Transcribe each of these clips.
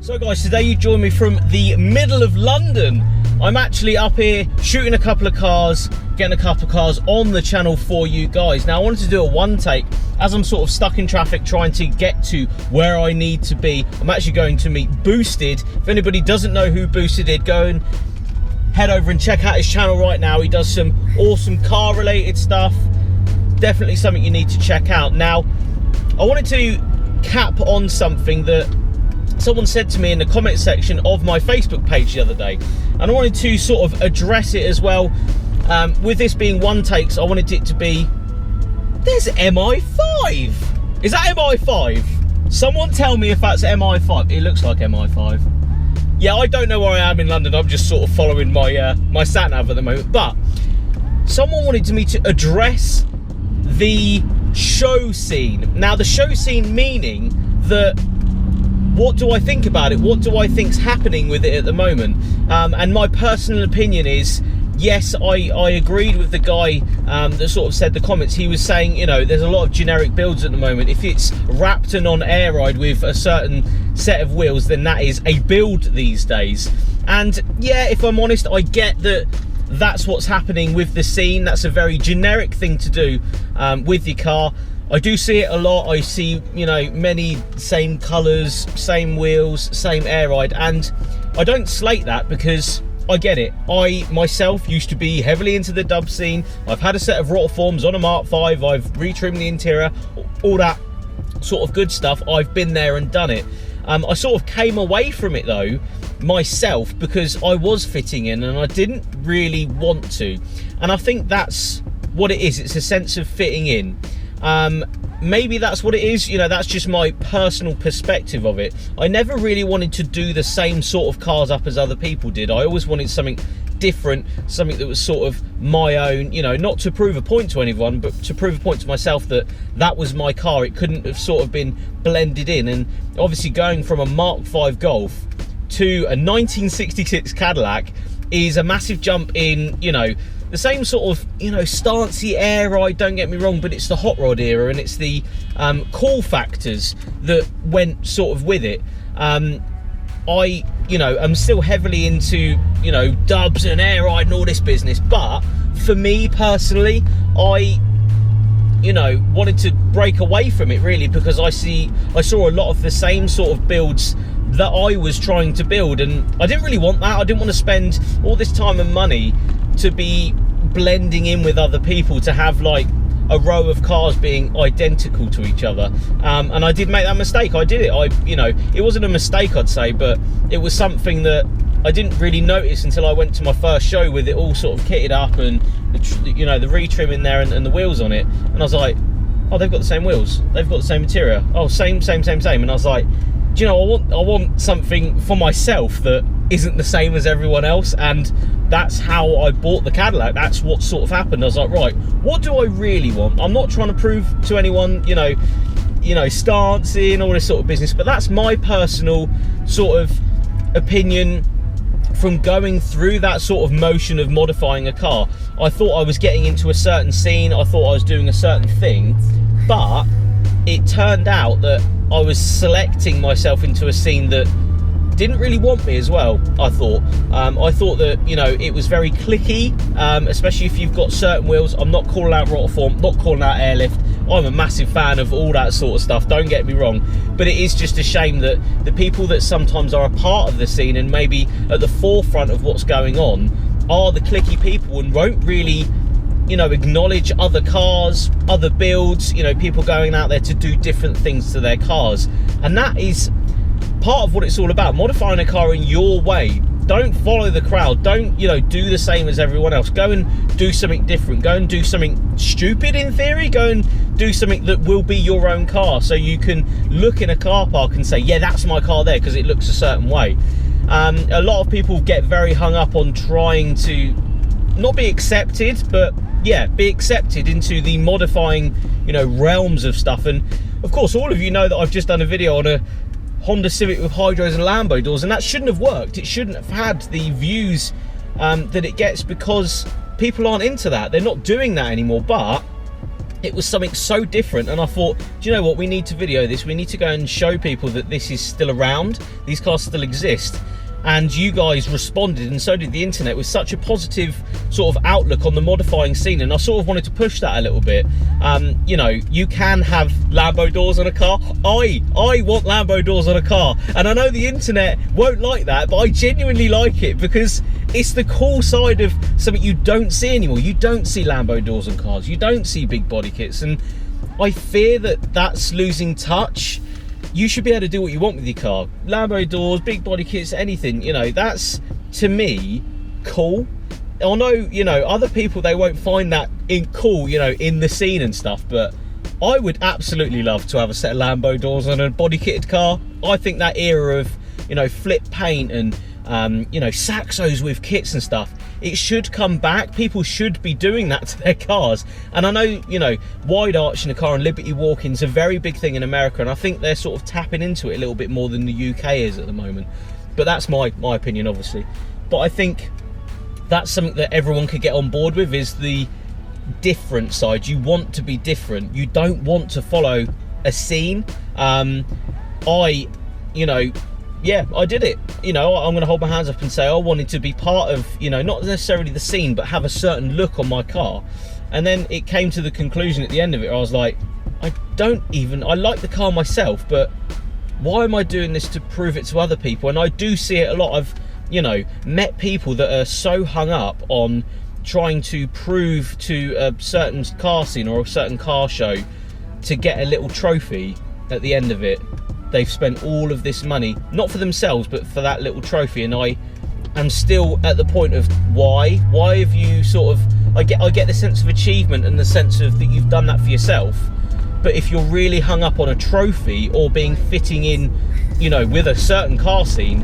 So guys, today you join me from the middle of London. I'm actually up here shooting a couple of cars, getting a couple of cars on the channel for you guys. Now I wanted to do a one take as I'm sort of stuck in traffic trying to get to where I need to be. I'm actually going to meet Boosted. If anybody doesn't know who Boosted is, go and head over and check out his channel right now. He does some awesome car related stuff. Definitely something you need to check out. Now I wanted to cap on something that someone said to me in the comment section of my Facebook page the other day, and I wanted to sort of address it as well. With this being one takes, I wanted it to be, there's MI5. Is that MI5? Someone tell me if that's MI5. It looks like MI5. Yeah, I don't know where I am in London. I'm just sort of following my my sat nav at the moment. But someone wanted me to address the show scene. Now the show scene meaning that, what do I think about it? What do I think's happening with it at the moment? And my personal opinion is, yes, I agreed with the guy that sort of said the comments. He was saying, you know, there's a lot of generic builds at the moment. If it's wrapped and on air ride with a certain set of wheels, then that is a build these days. And yeah, if I'm honest, I get that that's what's happening with the scene. That's a very generic thing to do with your car. I do see it a lot. I see, you know, many same colours, same wheels, same air ride, and I don't slate that because I get it. I myself used to be heavily into the dub scene. I've had a set of Rotiforms on a Mark V. I've retrimmed the interior, all that sort of good stuff. I've been there and done it. I sort of came away from it though myself because I was fitting in and I didn't really want to. And I think that's what it is. It's a sense of fitting in. Maybe that's what it is, you know, that's just my personal perspective of it. I never really wanted to do the same sort of cars up as other people did. I always wanted something different, something that was sort of my own, you know, not to prove a point to anyone, but to prove a point to myself that that was my car. It couldn't have sort of been blended in. And obviously going from a Mark V Golf to a 1966 Cadillac is a massive jump in, you know, the same sort of, you know, stancy air ride, don't get me wrong, but it's the hot rod era and it's the cool factors that went sort of with it. I, you know, I'm still heavily into, you know, dubs and air ride and all this business, but for me personally, I, you know, wanted to break away from it really because I saw a lot of the same sort of builds that I was trying to build, and I didn't really want that. I didn't want to spend all this time and money to be blending in with other people, to have like a row of cars being identical to each other. And I did make that mistake. I did it. You know, it wasn't a mistake, I'd say, but it was something that I didn't really notice until I went to my first show with it all sort of kitted up and you know, the retrim in there and the wheels on it, and I was like, oh, they've got the same wheels, they've got the same interior, oh, same, and I was like, do you know, I want something for myself that isn't the same as everyone else. And that's how I bought the Cadillac. That's what sort of happened. I was like, right, what do I really want? I'm not trying to prove to anyone, you know, stancing, all this sort of business, but that's my personal sort of opinion from going through that sort of motion of modifying a car. I thought I was getting into a certain scene, I thought I was doing a certain thing, but it turned out that I was selecting myself into a scene that didn't really want me as well. I thought that, you know, it was very clicky, especially if you've got certain wheels. I'm not calling out Rotiform, not calling out airlift. I'm a massive fan of all that sort of stuff, don't get me wrong, but it is just a shame that the people that sometimes are a part of the scene and maybe at the forefront of what's going on are the clicky people and won't really, you know, acknowledge other cars, other builds, you know, people going out there to do different things to their cars. And that is part of what it's all about, modifying a car in your way. Don't follow the crowd, don't, you know, do the same as everyone else. Go and do something different, go and do something stupid in theory, go and do something that will be your own car, so you can look in a car park and say, yeah, that's my car there because it looks a certain way. A lot of people get very hung up on trying to not be accepted, but yeah, be accepted into the modifying, you know, realms of stuff. And of course, all of you know that I've just done a video on a Honda Civic with hydros and Lambo doors, and that shouldn't have worked. It shouldn't have had the views that it gets because people aren't into that. They're not doing that anymore. But it was something so different, and I thought, do you know what, we need to video this, we need to go and show people that this is still around, these cars still exist. And you guys responded, and so did the internet, with such a positive sort of outlook on the modifying scene, and I sort of wanted to push that a little bit. You know, you can have Lambo doors on a car. I want Lambo doors on a car, and I know the internet won't like that, but I genuinely like it because it's the cool side of something you don't see anymore. You don't see Lambo doors on cars, you don't see big body kits, and I fear that that's losing touch. You should be able to do what you want with your car. Lambo doors, big body kits, anything, you know, that's, to me, cool. I know, you know, other people, they won't find that cool, you know, in the scene and stuff, but I would absolutely love to have a set of Lambo doors on a body kitted car. I think that era of, you know, flip paint and, you know, Saxos with kits and stuff, it should come back. People should be doing that to their cars. And I know, you know, wide arch in a car and liberty walking is a very big thing in America, and I think they're sort of tapping into it a little bit more than the UK is at the moment. But that's my opinion, obviously. But I think that's something that everyone could get on board with, is the different side. You want to be different. You don't want to follow a scene. You know, yeah, I did it. You know, I'm going to hold my hands up and say I wanted to be part of, you know, not necessarily the scene, but have a certain look on my car. And then it came to the conclusion at the end of it, where I was like, I like the car myself, but why am I doing this to prove it to other people? And I do see it a lot. I've, you know, met people that are so hung up on trying to prove to a certain car scene or a certain car show to get a little trophy at the end of it. They've spent all of this money, not for themselves, but for that little trophy. And I am still at the point of why have you sort of, I get the sense of achievement and the sense of that you've done that for yourself. But if you're really hung up on a trophy or being fitting in, you know, with a certain car scene,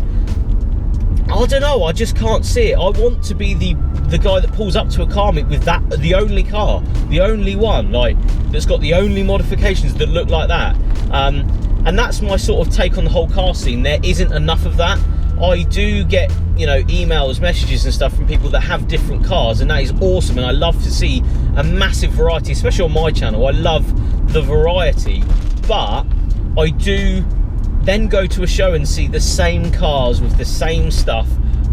I don't know, I just can't see it. I want to be the guy that pulls up to a car meet with that, the only car, the only one, like, that's got the only modifications that look like that. And that's my sort of take on the whole car scene. There isn't enough of that. I do get, you know, emails, messages and stuff from people that have different cars, and that is awesome, and I love to see a massive variety, especially on my channel. I love the variety, but I do then go to a show and see the same cars with the same stuff,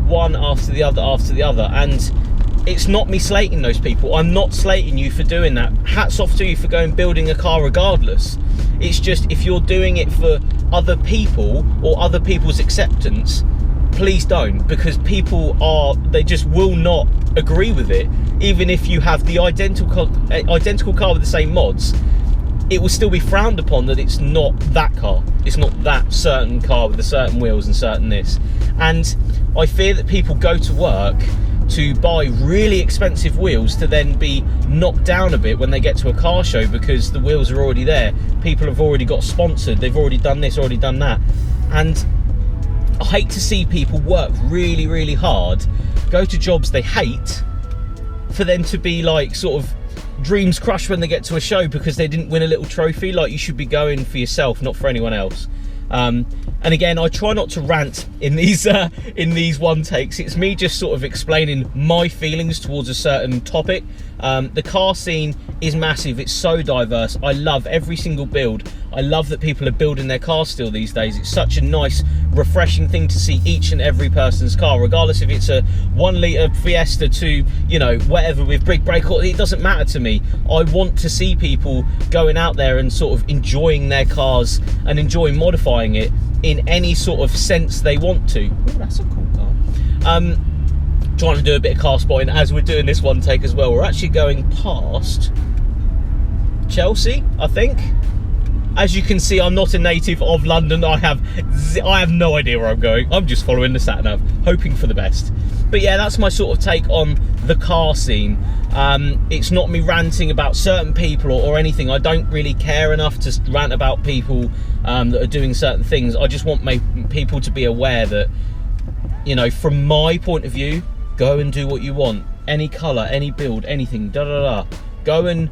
one after the other, and it's not me slating those people. I'm not slating you for doing that. Hats off to you for going building a car regardless. It's just, if you're doing it for other people or other people's acceptance, please don't, because they just will not agree with it. Even if you have the identical car with the same mods, it will still be frowned upon that it's not that car. It's not that certain car with the certain wheels and certain this. And I fear that people go to work to buy really expensive wheels to then be knocked down a bit when they get to a car show, because the wheels are already there. People have already got sponsored. They've already done this, already done that. And I hate to see people work really, really hard, go to jobs they hate, for them to be like sort of dreams crushed when they get to a show because they didn't win a little trophy. Like, you should be going for yourself, not for anyone else. And again, I try not to rant in these one takes. It's me just sort of explaining my feelings towards a certain topic. The car scene is massive. It's so diverse. I love every single build. I love that people are building their cars still these days. It's such a nice, refreshing thing to see each and every person's car, regardless if it's a 1 litre Fiesta to, you know, whatever with big brake, it doesn't matter to me. I want to see people going out there and sort of enjoying their cars and enjoying modifying it in any sort of sense they want to. Oh, that's a cool car. Trying to do a bit of car spotting as we're doing this one take as well. We're actually going past Chelsea, I think. As you can see, I'm not a native of London. I have no idea where I'm going. I'm just following the sat nav, hoping for the best. But yeah, that's my sort of take on the car scene. It's not me ranting about certain people or anything. I don't really care enough to rant about people that are doing certain things. I just want people to be aware that, you know, from my point of view, go and do what you want. Any colour, any build, anything, Go and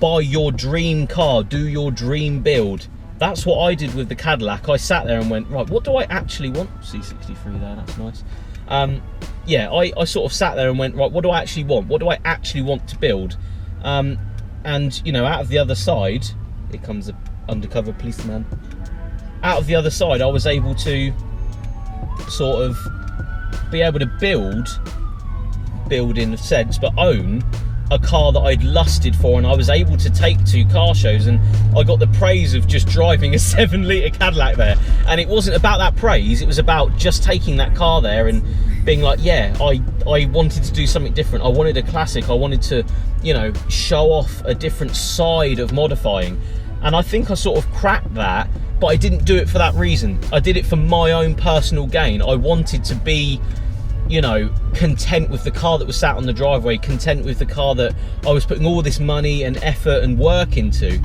buy your dream car, do your dream build. That's what I did with the Cadillac. I sat there and went, right, what do I actually want? C63 there, that's nice. Yeah, I sort of sat there and went, right, what do I actually want? What do I actually want to build? and you know, out of the other side, here comes the undercover policeman. Out of the other side, I was able to sort of be able to build in a sense, but own a car that I'd lusted for, and I was able to take to car shows, and I got the praise of just driving a 7-litre Cadillac there. And it wasn't about that praise, it was about just taking that car there and being like, yeah, I wanted to do something different. I wanted a classic. I wanted to, you know, show off a different side of modifying. And I think I sort of cracked that, but I didn't do it for that reason. I did it for my own personal gain. I wanted to be, you know, content with the car that was sat on the driveway, content with the car that I was putting all this money and effort and work into,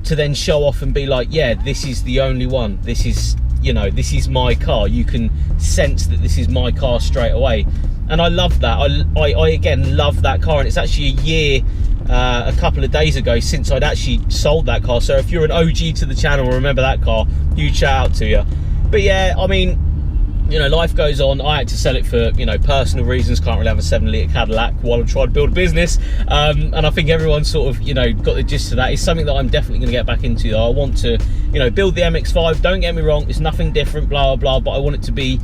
to then show off and be like, yeah, this is the only one. This is, you know, this is my car. You can sense that this is my car straight away. And I love that. I again love that car, and it's actually a year, a couple of days ago since I'd actually sold that car. So if you're an OG to the channel, remember that car, huge shout out to you. But yeah, I mean, you know, life goes on. I had to sell it for, you know, personal reasons. Can't really have a 7-litre Cadillac while I'm trying to build a business. And I think everyone sort of, you know, got the gist of that. It's something that I'm definitely going to get back into. I want to, you know, build the MX-5. Don't get me wrong, it's nothing different, blah, blah, blah, but I want it to be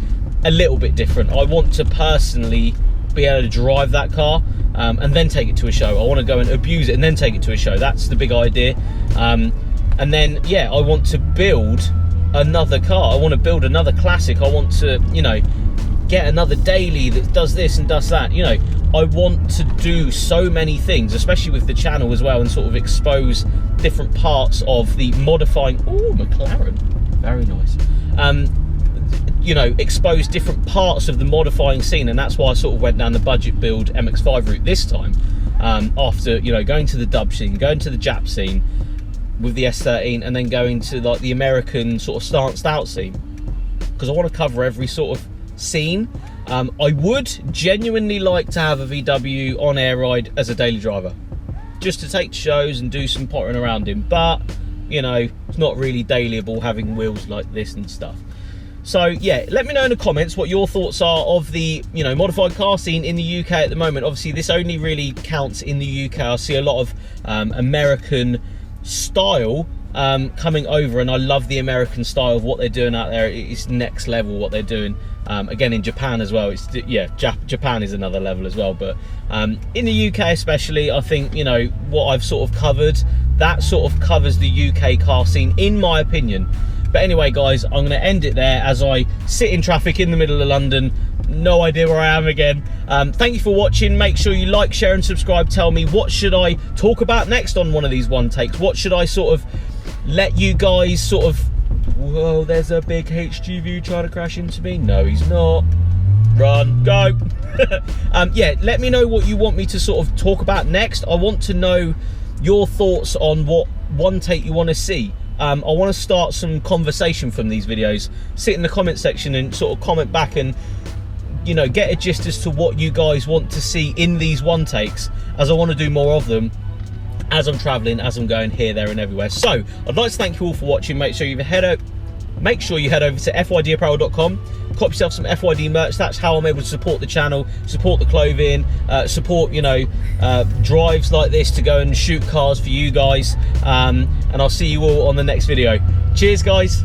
a little bit different. I want to personally be able to drive that car and then take it to a show. I want to go and abuse it and then take it to a show. That's the big idea. And then, yeah, I want to build another car. I want to build another classic. I want to, you know, get another daily that does this and does that. You know, I want to do so many things, especially with the channel as well, and sort of expose different parts of the modifying. Oh, McLaren, very nice. You know, expose different parts of the modifying scene, and that's why I sort of went down the budget build MX-5 route this time. After, you know, going to the dub scene, going to the Jap scene with the S13, and then going to like the American sort of stanced out scene, because I want to cover every sort of scene. I would genuinely like to have a VW on air ride as a daily driver, just to take shows and do some pottering around in, but you know, it's not really dailyable having wheels like this and stuff. So yeah, let me know in the comments what your thoughts are of the, you know, modified car scene in the UK at the moment. Obviously this only really counts in the UK. I see a lot of American style coming over, and I love the American style of what they're doing out there. It's next level what they're doing. Again, in Japan as well, it's, yeah, Japan is another level as well, but in the UK especially, I think, you know, what I've sort of covered, that sort of covers the UK car scene in my opinion. But anyway guys, I'm going to end it there as I sit in traffic in the middle of London. No idea where I am again. Thank you for watching. Make sure you like, share and subscribe. Tell me, what should I talk about next on one of these one takes? What should I sort of let you guys sort of... Whoa, there's a big HGV trying to crash into me. No, he's not. Run, go. Yeah, let me know what you want me to sort of talk about next. I want to know your thoughts on what one take you want to see. I want to start some conversation from these videos. Sit in the comment section and sort of comment back and, you know, get a gist as to what you guys want to see in these one takes, as I want to do more of them as I'm traveling, as I'm going here, there and everywhere. So I'd like to thank you all for watching. Make sure you head over to fydapparel.com, cop yourself some FYD merch. That's how I'm able to support the channel, support the clothing, support, you know, drives like this to go and shoot cars for you guys. And I'll see you all on the next video. Cheers guys.